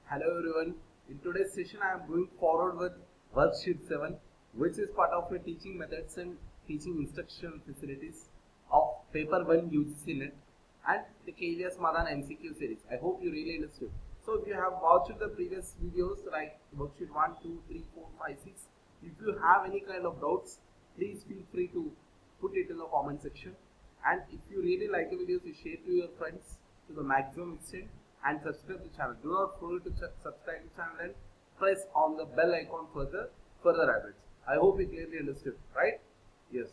Hello everyone. In today's session, I am going forward with worksheet 7, which is part of a teaching methods and teaching instructional facilities of paper 1 UGC NET and the KVS Madan MCQ series. I hope you really understood. So if you have watched the previous videos like worksheet 1, 2, 3, 4, 5, 6, if you have any kind of doubts, please feel free to put it in the comment section. And if you really like the videos, you share to your friends to the maximum extent and subscribe to the channel. Do not forget to subscribe to the channel and press on the bell icon for the further updates. I hope you clearly understood, right? Yes.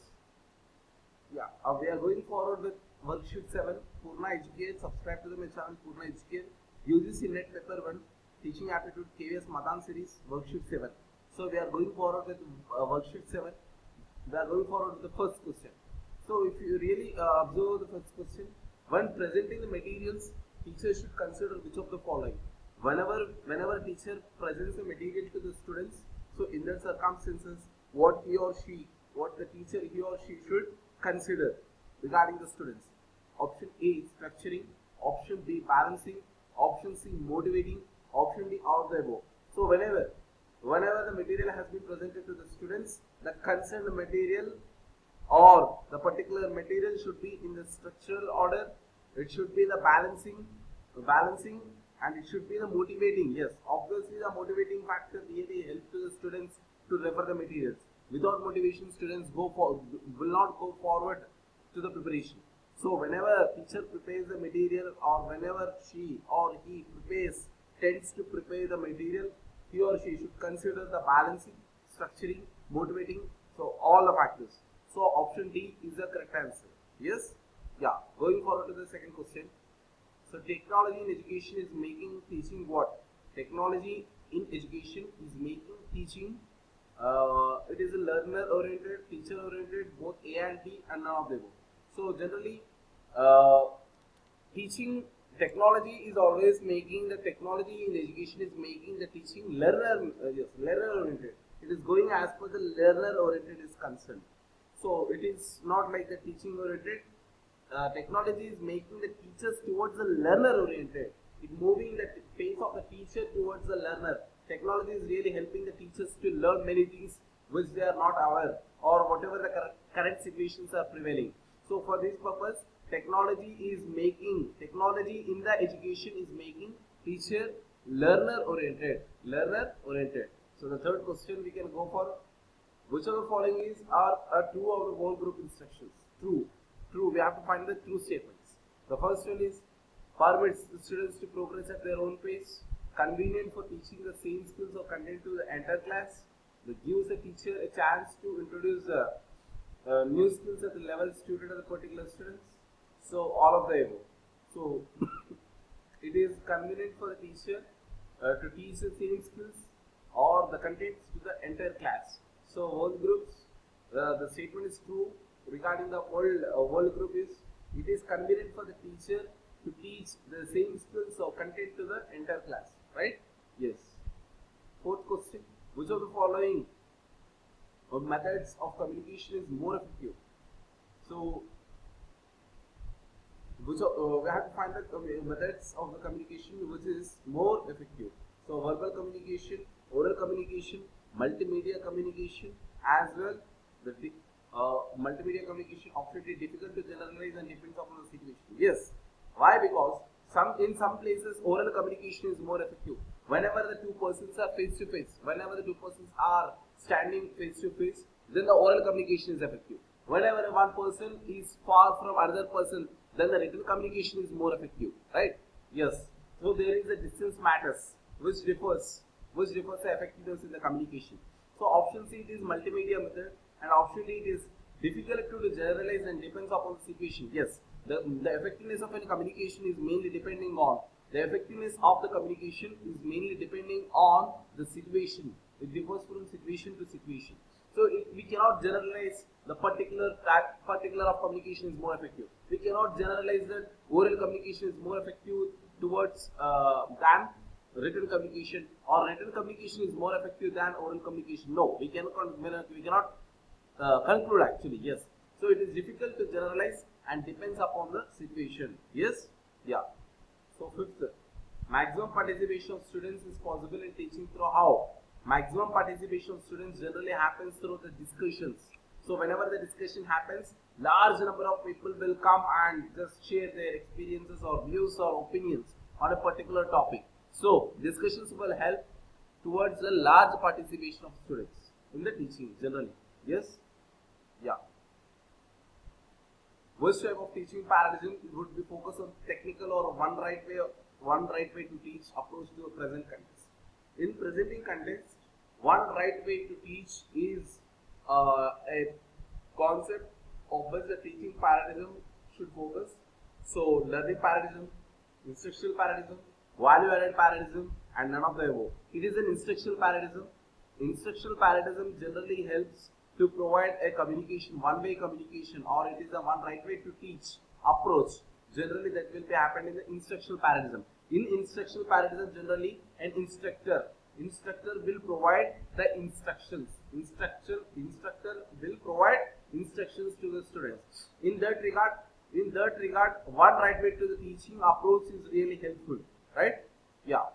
Yeah. We are going forward with worksheet 7. Purna Educate. Subscribe to my channel Purna Educate. UGC NET paper 1 teaching aptitude KVS Madan series worksheet 7. So we are going forward with worksheet 7. We are going forward with the first question. So if you really observe the first question, when presenting the materials, teacher should consider which of the following. Whenever teacher presents the material to the students, so in that circumstances, what the teacher he or she should consider regarding the students. Option A, structuring. Option B, balancing. Option C, motivating. Option D, all of the above. So whenever the material has been presented to the students, the concerned material or the particular material should be in the structural order, it should be the balancing and it should be the motivating. Yes, obviously the motivating factor really helps to the students to refer the materials. Without motivation, students will not go forward to the preparation. So whenever teacher prepares the material or whenever she or he tends to prepare the material, he or she should consider the balancing, structuring, motivating, so all the factors. So option D is the correct answer. Yes? Yeah. Going forward to the second question. So technology in education is making teaching what? Technology in education is making teaching. It is a learner oriented, teacher oriented, both A and B and none of the above. So generally, teaching technology is always making the technology in education is making the teaching learner oriented. It is going as per the learner oriented is concerned. So it is not like the teaching oriented. Technology is making the teachers towards the learner oriented. It moving the face of the teacher towards the learner. Technology is really helping the teachers to learn many things which they are not aware or whatever the current situations are prevailing. So for this purpose, technology in the education is making teacher learner oriented. So the third question we can go for. Which of the following are true of the whole group instructions? True. We have to find the true statements. The first one is permits the students to progress at their own pace. Convenient for teaching the same skills or content to the entire class. That gives the teacher a chance to introduce new skills at the level suited to the particular students. So all of the above. So it is convenient for the teacher to teach the same skills or the contents to the entire class. So whole groups, the statement is true regarding the whole group is it is convenient for the teacher to teach the same skills or content to the entire class, right? Yes. Fourth question, which of the following methods of communication is more effective? So we have to find the methods of the communication which is more effective. So verbal communication, oral communication, multimedia communication, as well the multimedia communication option is difficult to generalize and depends upon the situation. Yes. Why? Because in some places oral communication is more effective. Whenever the two persons are face to face, whenever the two persons are standing face to face, then the oral communication is effective. Whenever one person is far from another person, then the written communication is more effective, right? Yes. So there is a distance matters which differs the effectiveness in the communication. So option C, it is multimedia method, and option D, it is difficult to generalize and depends upon the situation. Yes, the effectiveness of any communication is mainly depending on the situation. It differs from situation to situation. So we cannot generalize the particular of communication is more effective. We cannot generalize that oral communication is more effective towards than written communication, or written communication is more effective than oral communication. No, we cannot conclude actually. Yes. So it is difficult to generalize and depends upon the situation. Yes. Yeah. So fifth, Maximum participation of students is possible in teaching through how? Maximum participation of students generally happens through the discussions. So whenever the discussion happens, large number of people will come and just share their experiences or views or opinions on a particular topic. So discussions will help towards the large participation of students in the teaching generally. Yes? Yeah. Which type of teaching paradigm would be focused on technical or one right way to teach approach to a present context? In presenting context, one right way to teach is a concept of which the teaching paradigm should focus. So learning paradigm, instructional paradigm, value-added paradigm, and none of the above. It is an instructional paradigm. Instructional paradigm generally helps to provide a communication, one-way communication, or it is a one right way to teach approach. Generally, that will be happened in the instructional paradigm. In instructional paradigm, generally an instructor will provide the instructions. Instructor will provide instructions to the students. In that regard, one right way to the teaching approach is really helpful, right? Yeah.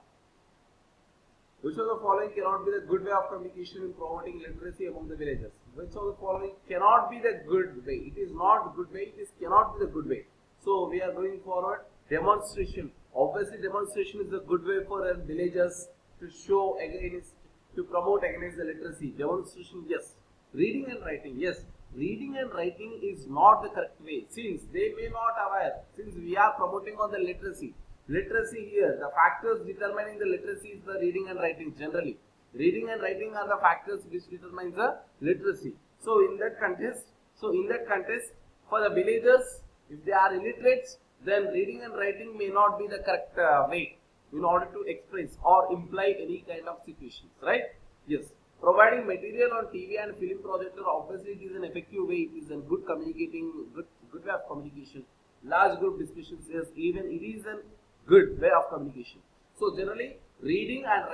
Which of the following cannot be the good way of communication in promoting literacy among the villagers? Which of the following cannot be the good way? It is not good way, it is cannot be the good way. So we are going forward. Demonstration. Obviously demonstration is the good way for villagers to show against, to promote against the literacy. Demonstration, yes. Reading and writing, yes. Reading and writing is not the correct way, since they may not aware, since we are promoting on the literacy. Literacy here, the factors determining the literacy is the reading and writing generally. Reading and writing are the factors which determines the literacy. So in that context, for the villagers, if they are illiterate, then reading and writing may not be the correct way in order to express or imply any kind of situations, right? Yes. Providing material on TV and film projector, obviously it is an effective way, it is a good communicating, good way of communication. Large group discussions, yes, even it is a good way of communication. So generally, reading and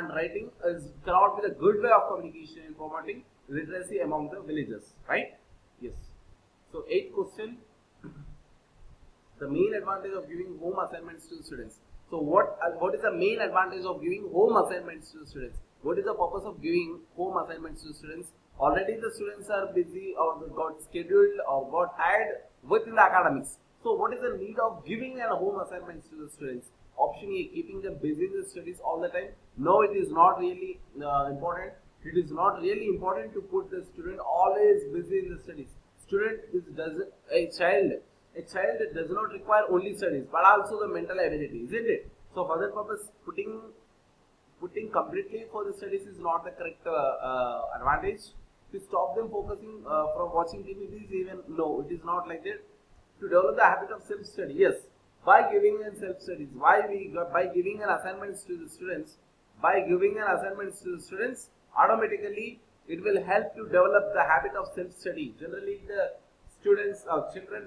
writing is cannot be the good way of communication in promoting literacy among the villagers, right? Yes. So 8th question, the main advantage of giving home assignments to the students. So what is the main advantage of giving home assignments to the students? What is the purpose of giving home assignments to the students? Already the students are busy or got scheduled or got tired within the academics. So what is the need of giving a home assignments to the students? Option A, keeping them busy in the studies all the time. No, it is not really important. It is not really important to put the student always busy in the studies. A child does not require only studies but also the mental ability, isn't it? So for that purpose, putting completely for the studies is not the correct advantage. To stop them focusing from watching TV, it is even no, it is not like that. To develop the habit of self-study, yes, by giving and self-studies, by giving an assignments to the students, automatically it will help to develop the habit of self-study. Generally, the children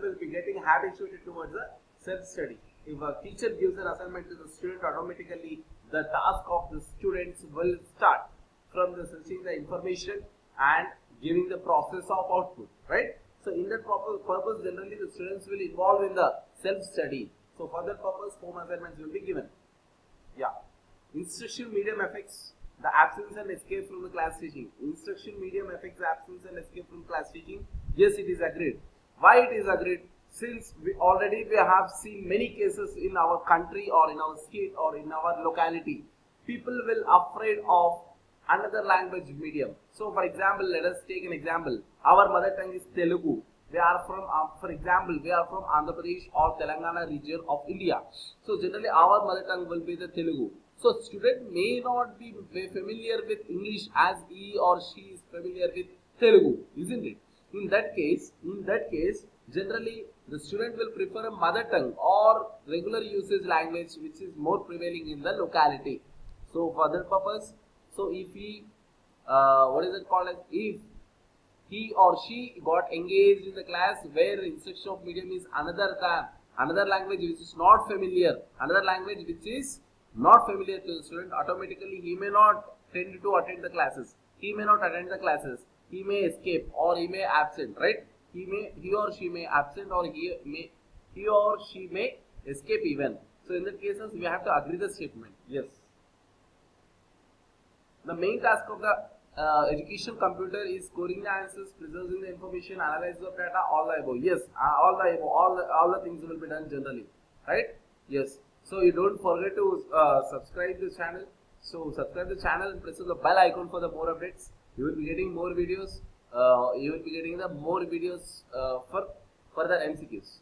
will be getting habituated towards the self-study. If a teacher gives an assignment to the student, automatically the task of the students will start from the searching the information and giving the process of output, right? So in that purpose, generally the students will involve in the self-study. So for that purpose, home assignments will be given. Yeah. Instruction medium affects the absence and escape from the class teaching. Instruction medium affects the absence and escape from class teaching. Yes, it is agreed. Why it is agreed? Since we have seen many cases in our country or in our state or in our locality, people will afraid of another language medium. So for example, let us take an example. Our mother tongue is Telugu. We are from, for example, we are from Andhra Pradesh or Telangana region of India. So generally our mother tongue will be the Telugu. So student may not be familiar with English as he or she is familiar with Telugu, isn't it? In that case, generally the student will prefer a mother tongue or regular usage language which is more prevailing in the locality. So for that purpose, so if he, if he or she got engaged in the class where the instruction of medium is another language which is not familiar, to the student, automatically he may not tend to attend the classes. He may escape or he may absent, right? He or she may absent or he or she may escape even. So in that cases, we have to agree the statement. Yes. The main task of the education computer is scoring the answers, preserving the information, analyzing the data, all the above. Yes, all the above, all the things will be done generally, right? Yes. So you don't forget to subscribe the channel. So subscribe the channel and press the bell icon for the more updates. You will be getting more videos. You will be getting the more videos for further MCQs.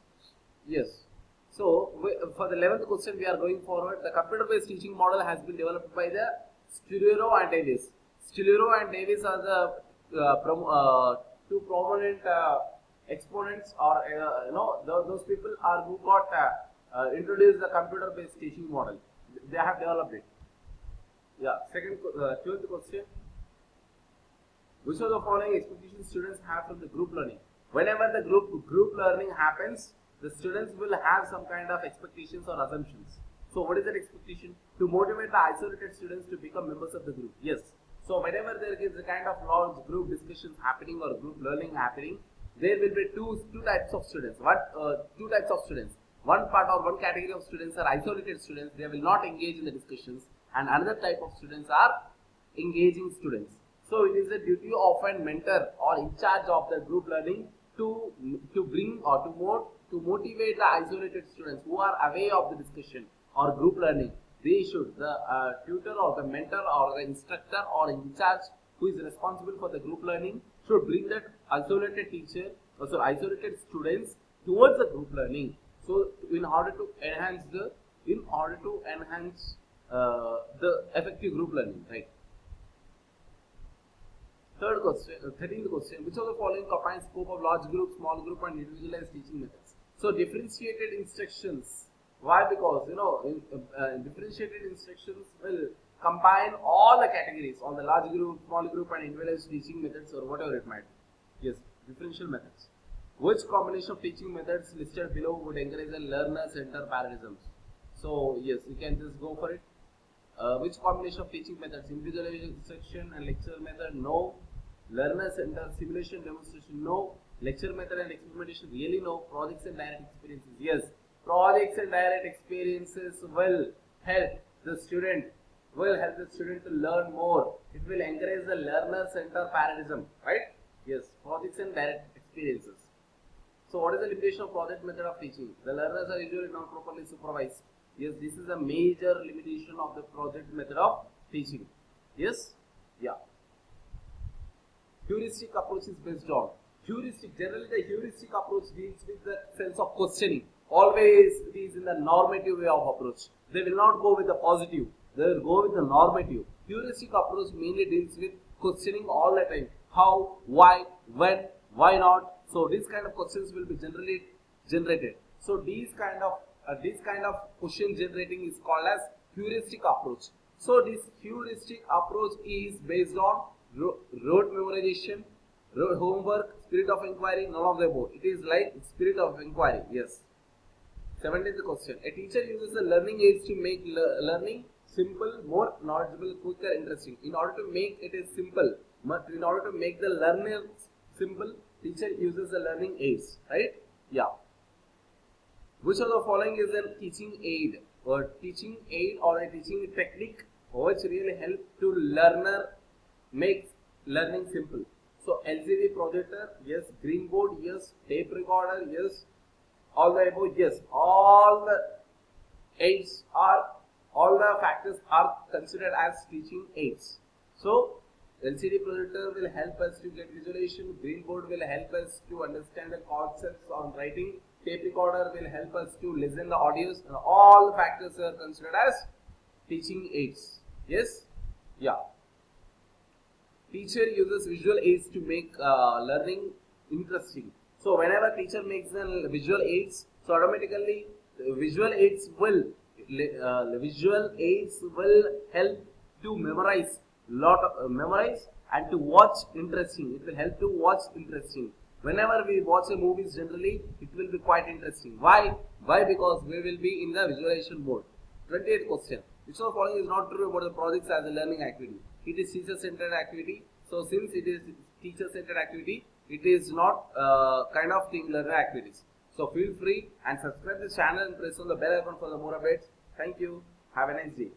Yes. So for the 11th question, we are going forward. The computer-based teaching model has been developed by the Stillero and Davis. Stillero and Davis are the two prominent exponents, or those people are who got introduced the computer-based teaching model. They have developed it. Yeah. 12th question. Which of the following expectations students have from the group learning? Whenever the group learning happens, the students will have some kind of expectations or assumptions. So what is that expectation? To motivate the isolated students to become members of the group. Yes. So whenever there is a kind of large group discussions happening or group learning happening, there will be two types of students. Two types of students. One part or one category of students are isolated students. They will not engage in the discussions, and another type of students are engaging students. So it is the duty of a mentor or in charge of the group learning to bring or to motivate the isolated students who are away of the discussion or group learning. They should, the tutor or the mentor or the instructor or in charge who is responsible for the group learning should bring that isolated teacher, also isolated students towards the group learning. So in order to enhance the effective group learning, right? 13th question. Which of the following combines scope of large group, small group, and individualized teaching methods? So differentiated instructions. Why? Because differentiated instructions will combine all the categories, all the large group, small group, and individualized teaching methods, or whatever it might be. Yes, differential methods. Which combination of teaching methods listed below would encourage a learner-centered paradigms? So yes, you can just go for it. Which combination of teaching methods? Individualized instruction and lecture method? No. Learner-centered simulation demonstration? No. Lecture method and experimentation? Really no. Projects and direct experiences? Yes. Projects and direct experiences will help the student to learn more. It will encourage the learner-centered paradigm, right? Yes. Projects and direct experiences. So what is the limitation of project method of teaching? The learners are usually not properly supervised. Yes, this is a major limitation of the project method of teaching. Yes? Yeah. Heuristic approach is based on. Generally the heuristic approach deals with the sense of questioning. Always it is in the normative way of approach. They will not go with the positive. They will go with the normative. Heuristic approach mainly deals with questioning all the time. How, why, when, why not? So these kind of questions will be generally generated. So these kind of question generating is called as heuristic approach. So this heuristic approach is based on rote memorization, homework, spirit of inquiry, none of the above. It is like spirit of inquiry. Yes. 17th question. A teacher uses the learning aids to make learning simple, more knowledgeable, quicker, interesting. In order to make it is simple, in order to make the learner simple, teacher uses the learning aids, right? Yeah. Which of the following is a teaching aid or a teaching technique which really help to learner make learning simple? So LCD projector, yes. Green board, yes. Tape recorder, yes. All the above, yes. All the factors are considered as teaching aids. So LCD projector will help us to get visualization. Green board will help us to understand the concepts on writing. Tape recorder will help us to listen the audios. And all the factors are considered as teaching aids. Yes? Yeah. Teacher uses visual aids to make learning interesting. So whenever teacher makes the visual aids, so automatically visual aids will help to memorize and to watch interesting. It will help to watch interesting. Whenever we watch a movies, generally it will be quite interesting. Why? Because we will be in the visualization mode. 28th question. Which of the following is not true about the projects as a learning activity? It is teacher-centered activity. So since it is teacher-centered activity, it is not kind of thing learner activities. So feel free and subscribe the channel and press on the bell icon for the more updates. Thank you. Have a nice day.